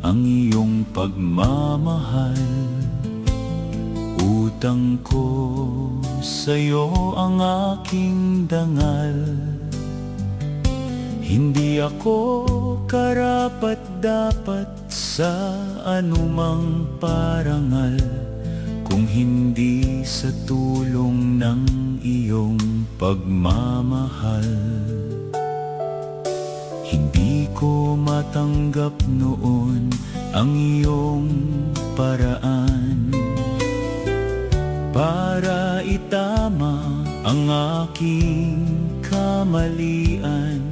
ang iyong pagmamahal. Utang ko sa'yo ang aking dangal. Hindi ako karapat-dapat sa anumang parangal, kung hindi sa tulong ng iyong pagmamahal. Hindi ko matanggap noon ang iyong paraan para itama ang aking kamalian.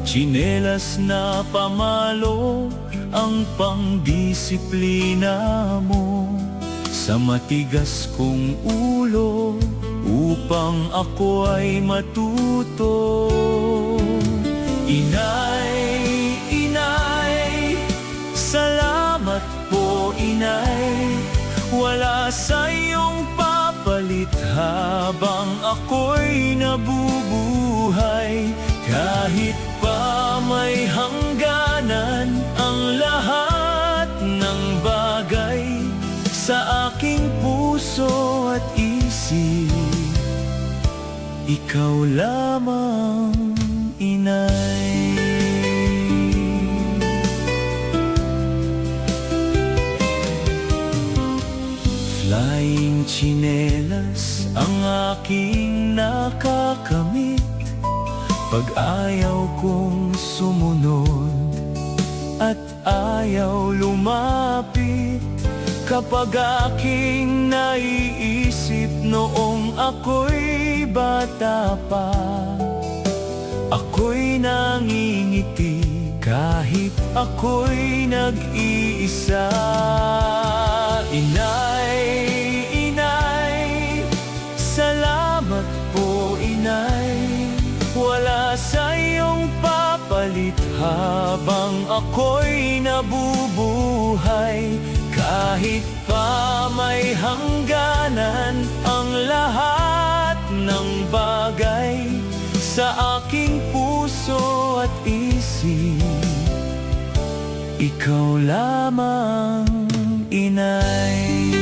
Tsinelas na pamalo ang pangdisiplina mo sa matigas kong ulo upang ako ay matuto. Inay, inay, salamat po inay. Wala sa iyong papalit habang ako'y nabubuhay. Kahit pa may hangganan ang lahat ng bagay sa aking puso at isip, ikaw lamang inay. Flying tsinelas ang aking nakakamit pag ayaw kong sumunod at ayaw lumapit. Kapag aking naiisip noong ako'y bata pa, ako'y nangingiti kahit ako'y nag-iisa. Inay, inay, salamat po inay. Wala sa iyong papalit habang ako'y nabubuhay. Kahit pa may hangganan ang lahat ng bagay sa aking puso at isip, ikaw lamang inay.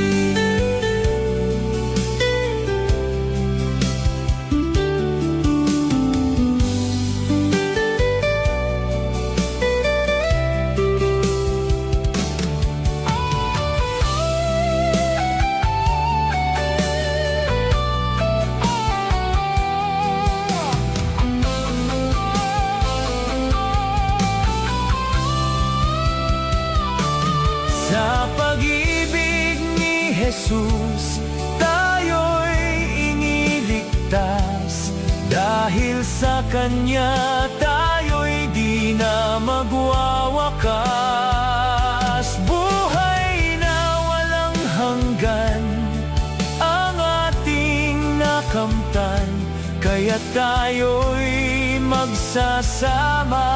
Sa pag-ibig ni Jesus, tayo'y iniligtas. Dahil sa Kanya, tayo'y di na magwawakas. Buhay na walang hanggan ang ating nakamtan, kaya tayo'y magsasama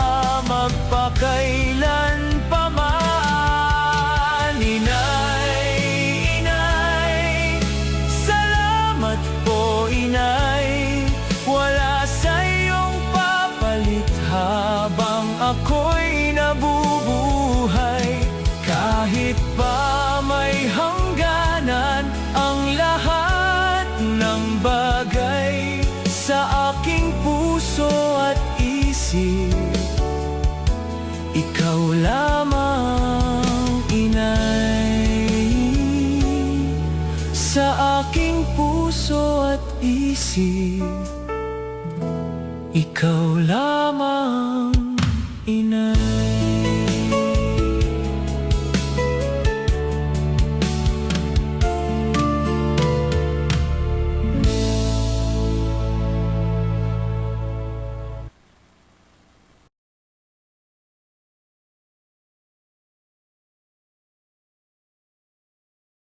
magpakailan pa man. Inay, inay, salamat po inay. Wala sa iyong papalit habang ako'y nabubuhay. Kahit pa may hangganan ang lahat ng bagay sa aking puso at isip, ikaw lamang inay. Sa aking puso at isip, ikaw lamang.